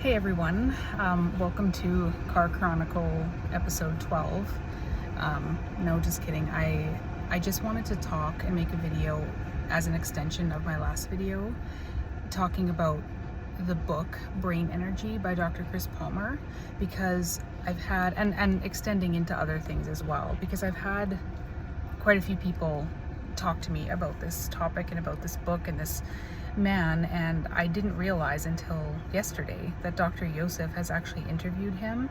Hey everyone, welcome to Car Chronicle episode 12. No, just kidding. I just wanted to talk and make a video as an extension of my last video, talking about the book Brain Energy by Dr. Chris Palmer, because I've had, and extending into other things as well, because I've had quite a few people talk to me about this topic and about this book and this man, and I didn't realize until yesterday that Dr. Yosef has actually interviewed him,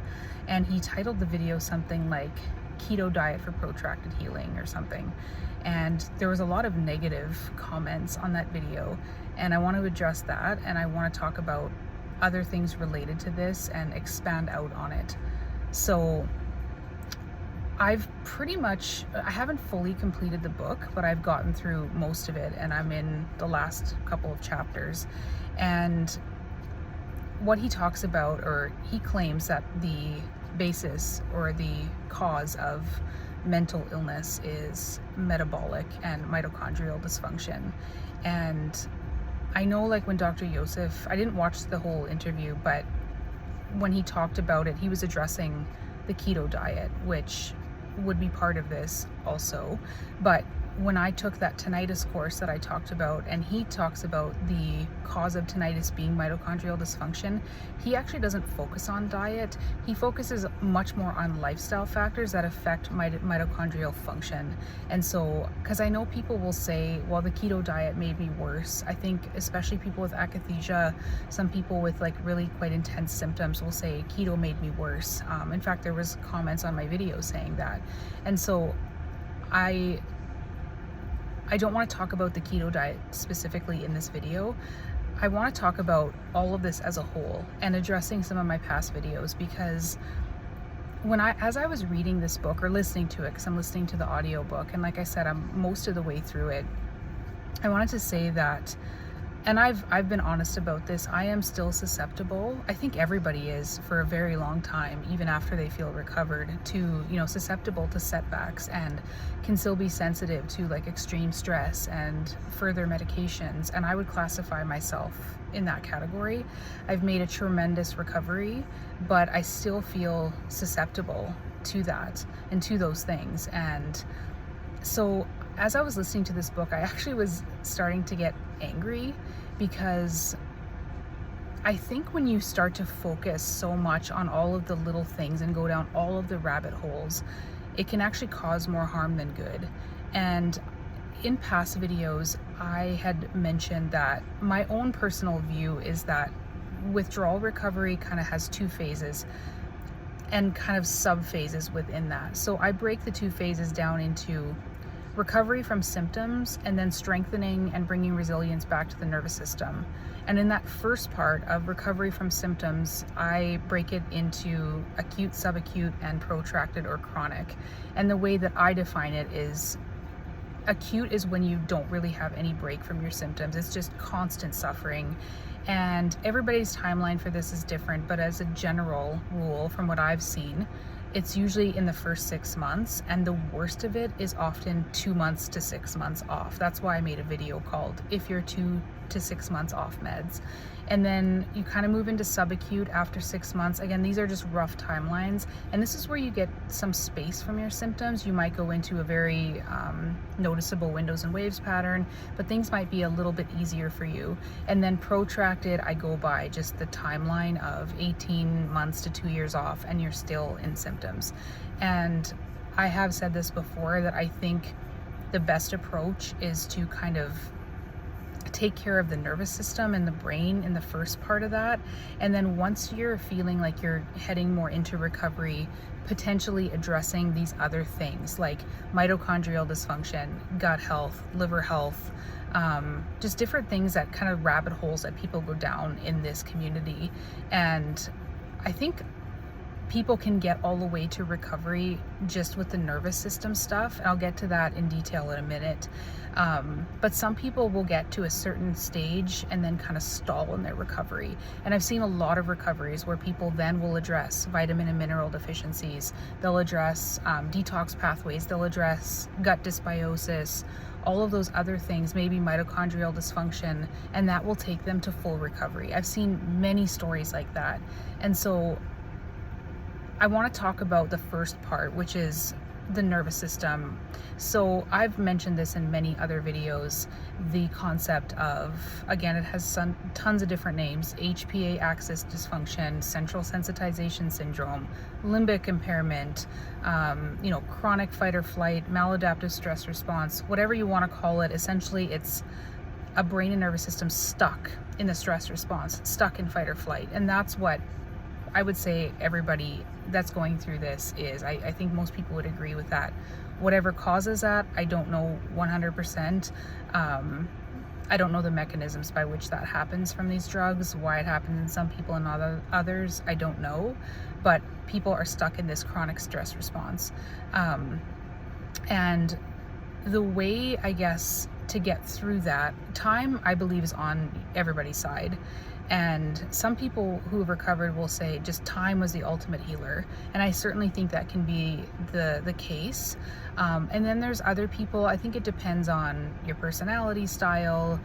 and he titled the video something like Keto Diet for Protracted Healing or something, and there was a lot of negative comments on that video, and I want to address that, and I want to talk about other things related to this and expand out on it. So I haven't fully completed the book, but I've gotten through most of it, and I'm in the last couple of chapters. And what he talks about, or he claims that the basis or the cause of mental illness is metabolic and mitochondrial dysfunction. And I know, like, when Dr. Yosef, I didn't watch the whole interview, but when he talked about it, he was addressing the keto diet, which would be part of this also. But when I took that tinnitus course that I talked about, and he talks about the cause of tinnitus being mitochondrial dysfunction, he actually doesn't focus on diet. He focuses much more on lifestyle factors that affect mitochondrial function. And so, because I know people will say, well, the keto diet made me worse. I think especially people with akathisia, some people with like really quite intense symptoms will say keto made me worse. In fact, there was comments on my video saying that. And so I don't want to talk about the keto diet specifically in this video. I want to talk about all of this as a whole and addressing some of my past videos, because as I was reading this book, or listening to it, because I'm listening to the audio book, and like I said, I'm most of the way through it, I wanted to say that, and I've been honest about this, I am still susceptible. I think everybody is, for a very long time, even after they feel recovered, to, susceptible to setbacks, and can still be sensitive to like extreme stress and further medications. And I would classify myself in that category. I've made a tremendous recovery, but I still feel susceptible to that and to those things. And so as I was listening to this book, I actually was starting to get angry, because I think when you start to focus so much on all of the little things and go down all of the rabbit holes, it can actually cause more harm than good. And in past videos, I had mentioned that my own personal view is that withdrawal recovery kind of has two phases and kind of sub phases within that. So I break the two phases down into recovery from symptoms, and then strengthening and bringing resilience back to the nervous system. And in that first part of recovery from symptoms, I break it into acute, subacute, and protracted or chronic. And the way that I define it is, acute is when you don't really have any break from your symptoms. It's just constant suffering. And everybody's timeline for this is different, but as a general rule, from what I've seen, it's usually in the first 6 months, and the worst of it is often 2 months to 6 months off. That's why I made a video called If You're 2 to 6 months off meds. And then you kind of move into subacute after 6 months. Again, these are just rough timelines, and this is where you get some space from your symptoms. You might go into a very noticeable windows and waves pattern, but things might be a little bit easier for you. And then protracted, I go by just the timeline of 18 months to 2 years off, and you're still in symptoms. And I have said this before, that I think the best approach is to kind of take care of the nervous system and the brain in the first part of that, and then once you're feeling like you're heading more into recovery, potentially addressing these other things like mitochondrial dysfunction, gut health, liver health, just different things, that kind of rabbit holes that people go down in this community. And I think people can get all the way to recovery just with the nervous system stuff. I'll get to that in detail in a minute. But some people will get to a certain stage and then kind of stall in their recovery. And I've seen a lot of recoveries where people then will address vitamin and mineral deficiencies. They'll address detox pathways. They'll address gut dysbiosis, all of those other things, maybe mitochondrial dysfunction, and that will take them to full recovery. I've seen many stories like that. And so I want to talk about the first part, which is the nervous system. So I've mentioned this in many other videos, the concept of, again, it has tons of different names: HPA axis dysfunction, central sensitization syndrome, limbic impairment, chronic fight or flight, maladaptive stress response, whatever you want to call it. Essentially, it's a brain and nervous system stuck in the stress response, stuck in fight or flight. And that's what I would say everybody that's going through this is. I think most people would agree with that. Whatever causes that, I don't know 100%. I don't know the mechanisms by which that happens from these drugs, why it happens in some people and others, I don't know. But people are stuck in this chronic stress response. And the way, I guess, to get through that, time, I believe, is on everybody's side. And some people who have recovered will say just time was the ultimate healer. And I certainly think that can be the case. And then there's other people, I think it depends on your personality style,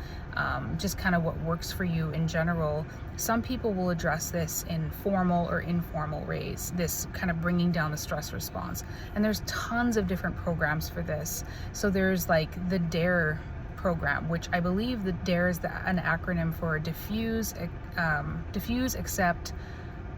just kind of what works for you in general. Some people will address this in formal or informal ways, this kind of bringing down the stress response. And there's tons of different programs for this. So there's like the DARE program, which I believe the DARE is an acronym for diffuse, accept,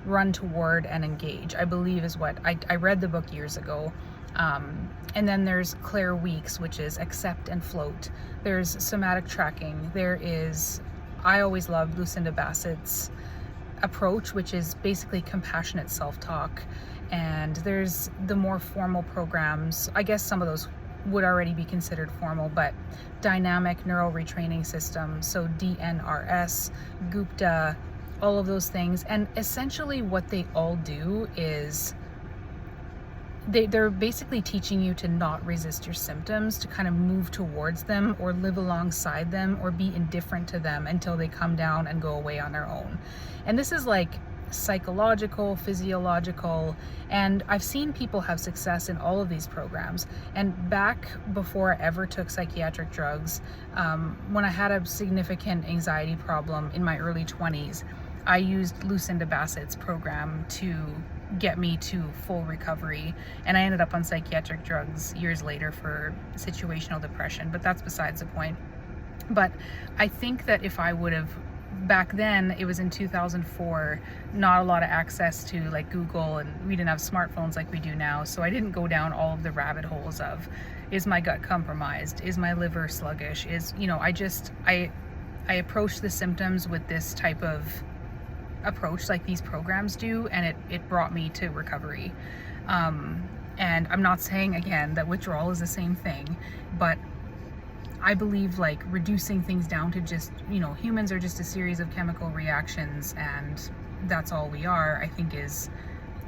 run toward, and engage, I believe is what I read the book years ago. And then there's Claire Weekes, which is accept and float. There's somatic tracking. There is, I always loved Lucinda Bassett's approach, which is basically compassionate self-talk. And there's the more formal programs. I guess some of those would already be considered formal, but dynamic neural retraining system, so DNRS, Gupta, all of those things. And essentially what they all do is they're basically teaching you to not resist your symptoms, to kind of move towards them or live alongside them or be indifferent to them until they come down and go away on their own. And this is like psychological, physiological, and I've seen people have success in all of these programs. And back before I ever took psychiatric drugs, when I had a significant anxiety problem in my early 20s, I used Lucinda Bassett's program to get me to full recovery, and I ended up on psychiatric drugs years later for situational depression, but that's besides the point. But I think that if I would have, back then, it was in 2004, not a lot of access to like Google, and we didn't have smartphones like we do now, so I didn't go down all of the rabbit holes of, is my gut compromised, is my liver sluggish, I approached the symptoms with this type of approach like these programs do, and it brought me to recovery. And I'm not saying, again, that withdrawal is the same thing, but I believe like reducing things down to just, humans are just a series of chemical reactions and that's all we are, I think is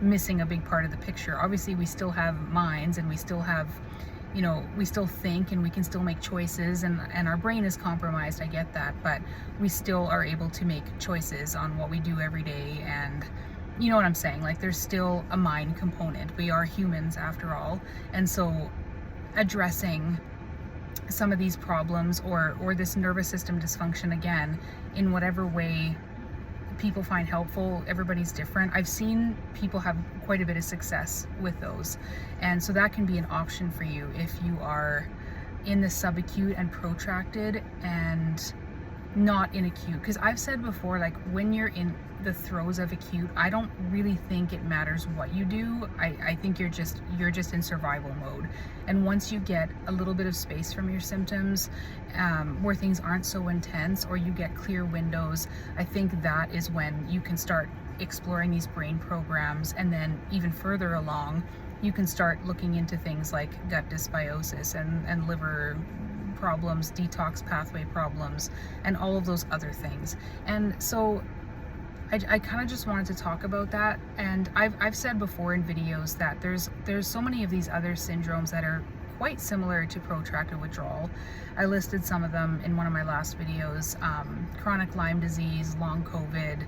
missing a big part of the picture. Obviously we still have minds and we still have, we still think and we can still make choices, and our brain is compromised, I get that, but we still are able to make choices on what we do every day. And you know what I'm saying? Like there's still a mind component. We are humans after all. And so addressing some of these problems or this nervous system dysfunction, again, in whatever way people find helpful, everybody's different. I've seen people have quite a bit of success with those. And so that can be an option for you if you are in the subacute and protracted and not in acute. Because I've said before, like when you're in the throes of acute, I don't really think it matters what you do. I think you're just in survival mode. And once you get a little bit of space from your symptoms, where things aren't so intense, or you get clear windows, I think that is when you can start exploring these brain programs. And then even further along, you can start looking into things like gut dysbiosis and liver problems, detox pathway problems, and all of those other things. And so I kind of just wanted to talk about that. And I've said before in videos that there's so many of these other syndromes that are quite similar to protracted withdrawal. I listed some of them in one of my last videos: chronic Lyme disease, long COVID,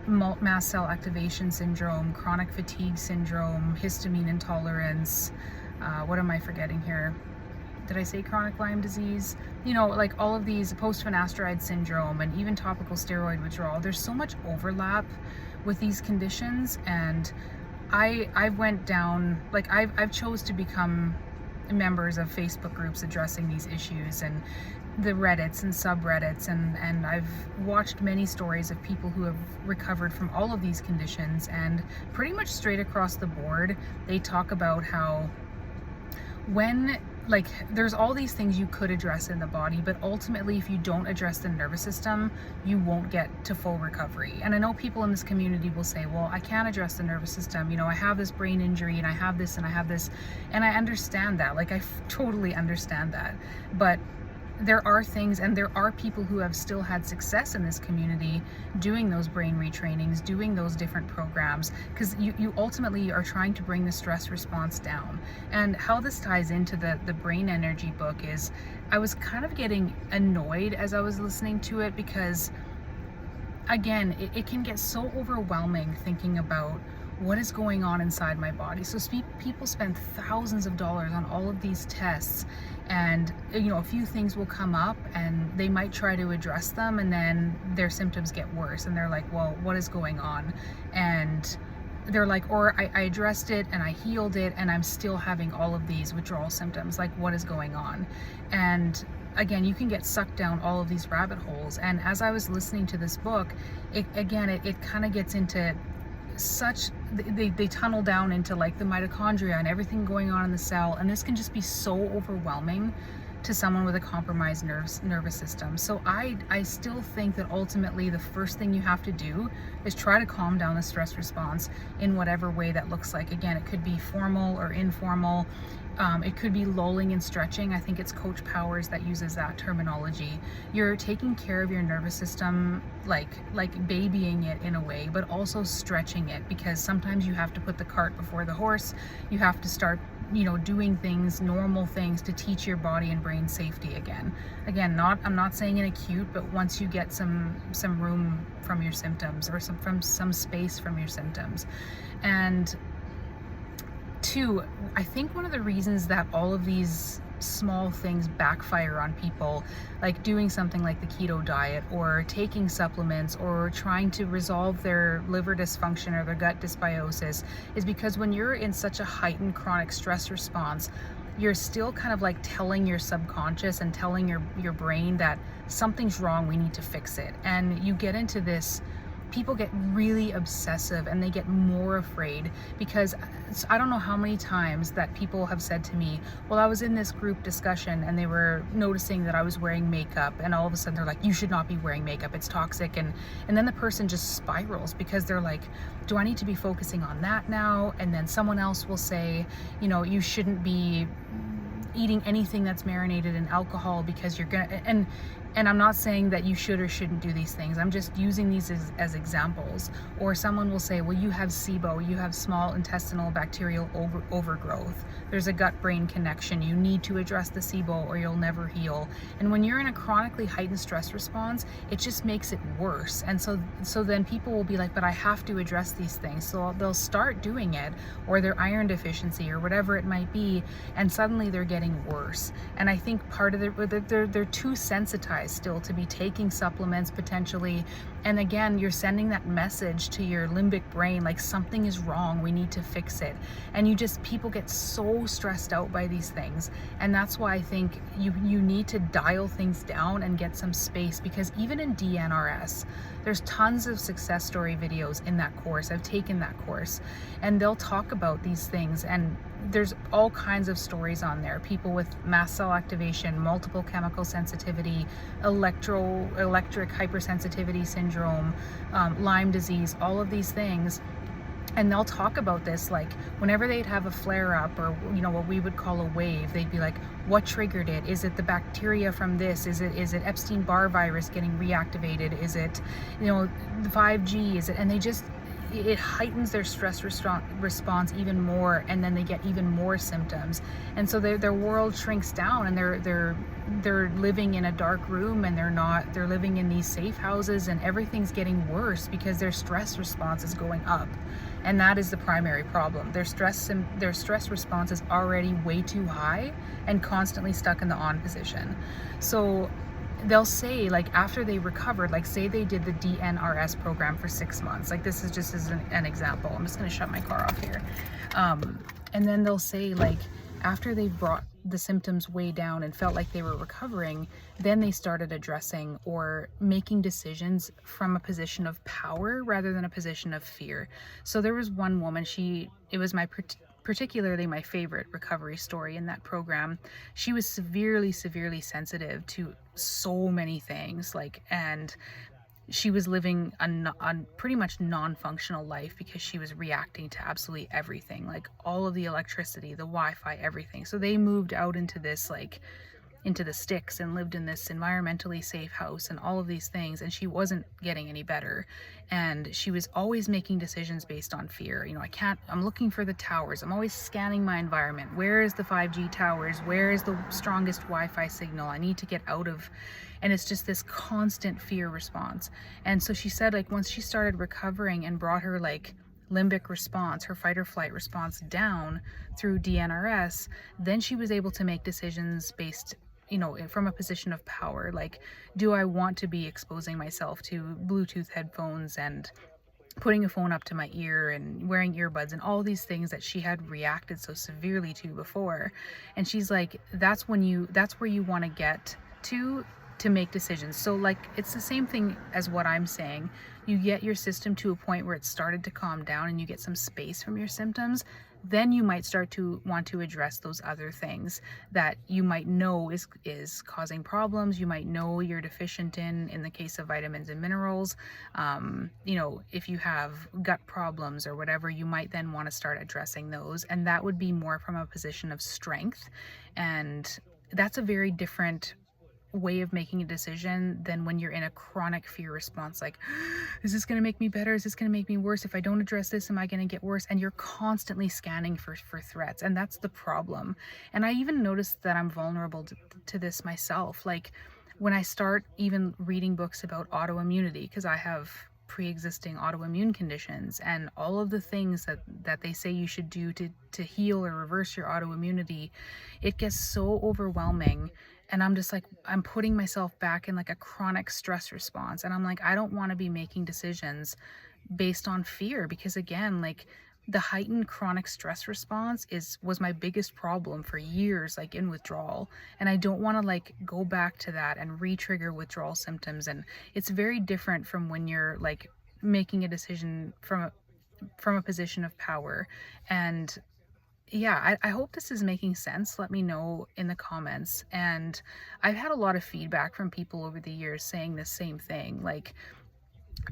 mast cell activation syndrome, chronic fatigue syndrome, histamine intolerance. What am I forgetting here? Did I say chronic Lyme disease? You know, like all of these, post-finasteride syndrome, and even topical steroid withdrawal. There's so much overlap with these conditions, and I went down, like I've chose to become members of Facebook groups addressing these issues, and the Reddits and subreddits, and I've watched many stories of people who have recovered from all of these conditions, and pretty much straight across the board they talk about how there's all these things you could address in the body, but ultimately if you don't address the nervous system, you won't get to full recovery. And I know people in this community will say, well, I can't address the nervous system, you know, I have this brain injury and I have this and I have this, and I understand that, like I totally understand that. But there are things, and there are people who have still had success in this community doing those brain retrainings, doing those different programs, because you ultimately are trying to bring the stress response down. And how this ties into the brain energy book is, I was kind of getting annoyed as I was listening to it, because again, it can get so overwhelming thinking about what is going on inside my body. So people spend thousands of dollars on all of these tests, and you know, a few things will come up and they might try to address them, and then their symptoms get worse, and they're like, well, what is going on? And they're like, or I addressed it and I healed it and I'm still having all of these withdrawal symptoms, like what is going on? And again, you can get sucked down all of these rabbit holes. And as I was listening to this book, it kind of gets into they tunnel down into like the mitochondria and everything going on in the cell, and this can just be so overwhelming to someone with a compromised nervous system. So I still think that ultimately the first thing you have to do is try to calm down the stress response in whatever way that looks like. Again, it could be formal or informal. It could be lulling and stretching. I think it's Coach Powers that uses that terminology. You're taking care of your nervous system, like babying it in a way, but also stretching it, because sometimes you have to put the cart before the horse. You have to start, you know, doing things, normal things, to teach your body and brain safety again. Again, I'm not saying in acute, but once you get some room from your symptoms, or some space from your symptoms. And two, I think one of the reasons that all of these small things backfire on people, like doing something like the keto diet, or taking supplements, or trying to resolve their liver dysfunction or their gut dysbiosis, is because when you're in such a heightened chronic stress response, you're still kind of like telling your subconscious and telling your brain that something's wrong, we need to fix it. And you get into this, people get really obsessive and they get more afraid, because I don't know how many times that people have said to me, well, I was in this group discussion and they were noticing that I was wearing makeup, and all of a sudden they're like, you should not be wearing makeup, it's toxic. And then the person just spirals, because they're like, do I need to be focusing on that now? And then someone else will say, you know, you shouldn't be eating anything that's marinated in alcohol, because you're gonna, and I'm not saying that you should or shouldn't do these things, I'm just using these as examples. Or someone will say, well, you have SIBO, you have small intestinal bacterial overgrowth, there's a gut-brain connection, you need to address the SIBO or you'll never heal. And when you're in a chronically heightened stress response, it just makes it worse. And so then people will be like, but I have to address these things. So they'll start doing it, or their iron deficiency or whatever it might be, and suddenly they're getting worse. And I think part of it, they're too sensitized still to be taking supplements potentially. And again, you're sending that message to your limbic brain, like something is wrong, we need to fix it. And people get so stressed out by these things. And that's why I think you need to dial things down and get some space, because even in DNRS, there's tons of success story videos in that course. I've taken that course, and they'll talk about these things, and there's all kinds of stories on there. People with mast cell activation, multiple chemical sensitivity, electric hypersensitivity syndrome, Lyme disease, all of these things. And they'll talk about this, like whenever they'd have a flare up or, you know, what we would call a wave, they'd be like, what triggered it? Is it the bacteria from this? Is it Epstein-Barr virus getting reactivated? Is it, you know, the 5G? Is it, and it heightens their stress response even more, and then they get even more symptoms, and so their world shrinks down, and they're living in a dark room, and they're living in these safe houses, and everything's getting worse because their stress response is going up. And that is the primary problem. Their stress response is already way too high and constantly stuck in the on position. So they'll say, like, after they recovered, like say they did the DNRS program for 6 months, like this is just as an example. I'm just going to shut my car off here. And then they'll say, like, after they brought the symptoms way down and felt like they were recovering, then they started addressing or making decisions from a position of power rather than a position of fear. So there was one woman, it was particularly my favorite recovery story in that program. She was severely sensitive to so many things, like, and she was living a pretty much non-functional life because she was reacting to absolutely everything, like all of the electricity, the Wi-Fi, everything. So they moved out into this, like, into the sticks, and lived in this environmentally safe house and all of these things, and she wasn't getting any better. And she was always making decisions based on fear. You know, I'm looking for the towers. I'm always scanning my environment. Where is the 5G towers? Where is the strongest Wi-Fi signal? I need to get out of, and it's just this constant fear response. And so she said, like, once she started recovering and brought her, like, limbic response, her fight or flight response down through DNRS, then she was able to make decisions based, you know, from a position of power. Like, do I want to be exposing myself to Bluetooth headphones and putting a phone up to my ear and wearing earbuds and all these things that she had reacted so severely to before? And she's like, that's where you want to get to make decisions. So, like, it's the same thing as what I'm saying. You get your system to a point where it started to calm down and you get some space from your symptoms, then you might start to want to address those other things that you might know is causing problems. You might know you're deficient in the case of vitamins and minerals. You know, if you have gut problems or whatever, you might then want to start addressing those, and that would be more from a position of strength. And that's a very different way of making a decision than when you're in a chronic fear response, like, is this going to make me better? Is this going to make me worse? If I don't address this, am I going to get worse? And you're constantly scanning for threats, and that's the problem. And I even noticed that I'm vulnerable to this myself, like when I start even reading books about autoimmunity, because I have pre-existing autoimmune conditions, and all of the things that they say you should do to heal or reverse your autoimmunity, it gets so overwhelming. And I'm just like, I'm putting myself back in like a chronic stress response. And I'm like, I don't want to be making decisions based on fear, because again, like, the heightened chronic stress response was my biggest problem for years, like in withdrawal. And I don't want to like go back to that and re-trigger withdrawal symptoms. And it's very different from when you're like making a decision from a position of power. And yeah, I hope this is making sense. Let me know in the comments. And I've had a lot of feedback from people over the years saying the same thing, like,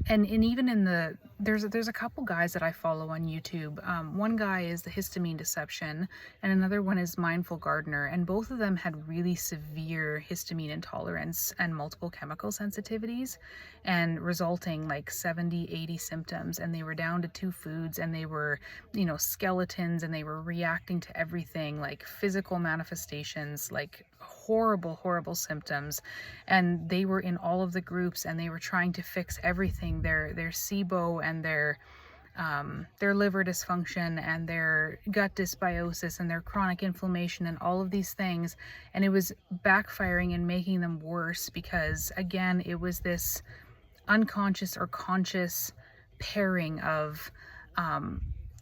and even in there's a couple guys that I follow on YouTube. One guy is the Histamine Deception, and another one is Mindful Gardener, and both of them had really severe histamine intolerance and multiple chemical sensitivities, and resulting like 70-80 symptoms, and they were down to 2 foods, and they were, you know, skeletons, and they were reacting to everything, like physical manifestations, like horrible symptoms. And they were in all of the groups, and they were trying to fix everything, their SIBO and their liver dysfunction and their gut dysbiosis and their chronic inflammation and all of these things. And it was backfiring and making them worse, because again, it was this unconscious or conscious pairing of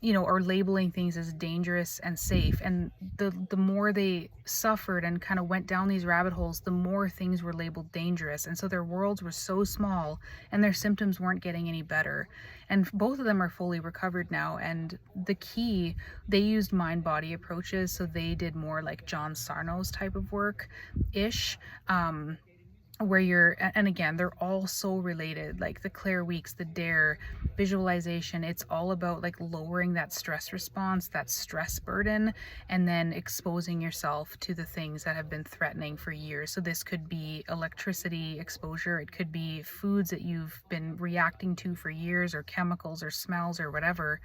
you know, or labeling things as dangerous and safe. And the more they suffered and kind of went down these rabbit holes, the more things were labeled dangerous. And so their worlds were so small, and their symptoms weren't getting any better. And both of them are fully recovered now. And the key, they used mind-body approaches. So they did more like John Sarno's type of work-ish. where and again, they're all so related, like the Claire Weeks, the Dare, visualization. It's all about like lowering that stress response, that stress burden, and then exposing yourself to the things that have been threatening for years. So this could be electricity exposure, it could be foods that you've been reacting to for years, or chemicals or smells or whatever.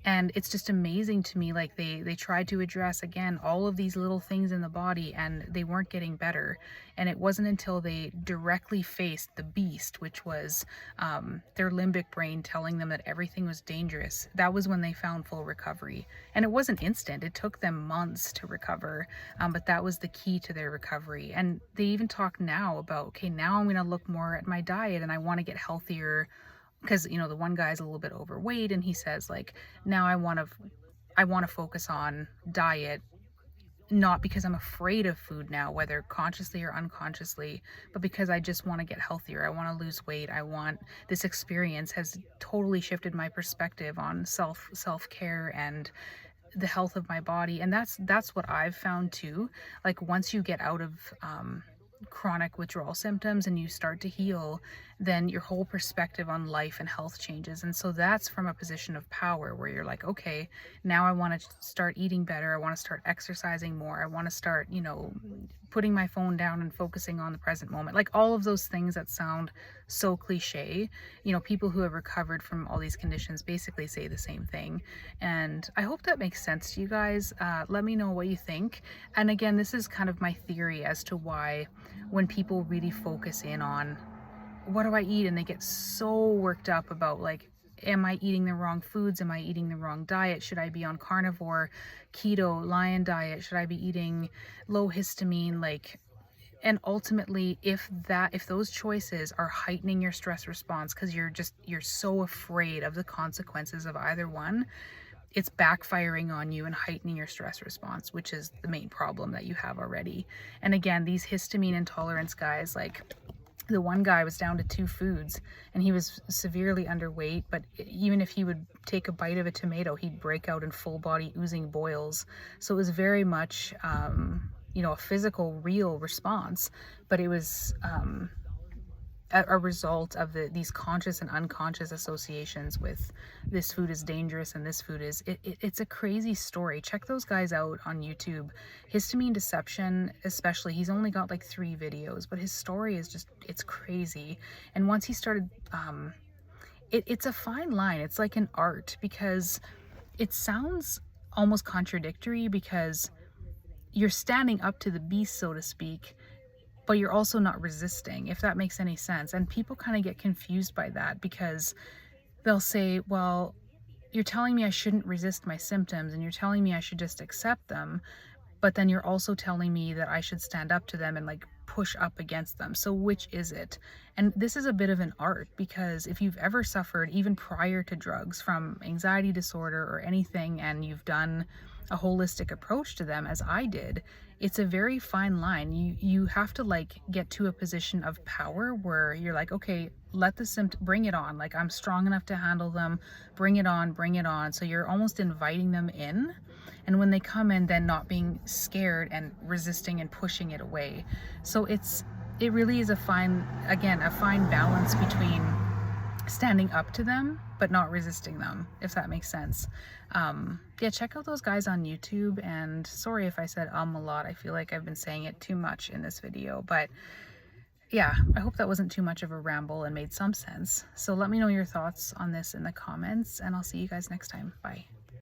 And it's just amazing to me, like they tried to address again all of these little things in the body, and they weren't getting better. And it wasn't until they directly faced the beast, which was their limbic brain telling them that everything was dangerous, that was when they found full recovery. And it wasn't instant, it took them months to recover, but that was the key to their recovery. And they even talk now about, okay, now I'm going to look more at my diet and I want to get healthier, because you know, the one guy's a little bit overweight, and he says like, now I want to focus on diet, not because I'm afraid of food now, whether consciously or unconsciously, but because I just want to get healthier. I want to lose weight. This experience has totally shifted my perspective on self-care and the health of my body. And that's what I've found too. Like once you get out of chronic withdrawal symptoms and you start to heal, then your whole perspective on life and health changes. And so that's from a position of power, where you're like, okay, now I want to start eating better, I want to start exercising more, I want to start, you know, putting my phone down and focusing on the present moment. Like all of those things that sound so cliche, you know, people who have recovered from all these conditions basically say the same thing. And I hope that makes sense to you guys. Let me know what you think. And again, this is kind of my theory as to why when people really focus in on what do I eat, and they get so worked up about like, am I eating the wrong foods? Am I eating the wrong diet? Should I be on carnivore, keto, lion diet? Should I be eating low histamine? Like, and ultimately, if those choices are heightening your stress response because you're so afraid of the consequences of either one, it's backfiring on you and heightening your stress response, which is the main problem that you have already. And again, these histamine intolerance guys, like the one guy was down to 2 foods and he was severely underweight, but even if he would take a bite of a tomato, he'd break out in full body oozing boils. So it was very much, you know, a physical, real response, but it was a result of these conscious and unconscious associations with this food is dangerous and this food is, it's a crazy story. Check those guys out on YouTube. Histamine Deception, especially, he's only got like 3 videos, but his story is just, it's crazy. And once he started, it's a fine line. It's like an art, because it sounds almost contradictory, because you're standing up to the beast, so to speak, but you're also not resisting, if that makes any sense. And people kind of get confused by that, because they'll say, well, you're telling me I shouldn't resist my symptoms, and you're telling me I should just accept them, but then you're also telling me that I should stand up to them and like push up against them. So which is it? And this is a bit of an art, because if you've ever suffered, even prior to drugs, from anxiety disorder or anything, and you've done a holistic approach to them, as I did, it's a very fine line. You have to like get to a position of power where you're like, okay, let the symptom, bring it on. Like, I'm strong enough to handle them. Bring it on, bring it on. So you're almost inviting them in. And when they come in, then not being scared and resisting and pushing it away. So it really is a fine balance between standing up to them but not resisting them, if that makes sense. Yeah, check out those guys on YouTube. And sorry if I said a lot. I feel like I've been saying it too much in this video, but yeah, I hope that wasn't too much of a ramble and made some sense. So let me know your thoughts on this in the comments, and I'll see you guys next time. Bye.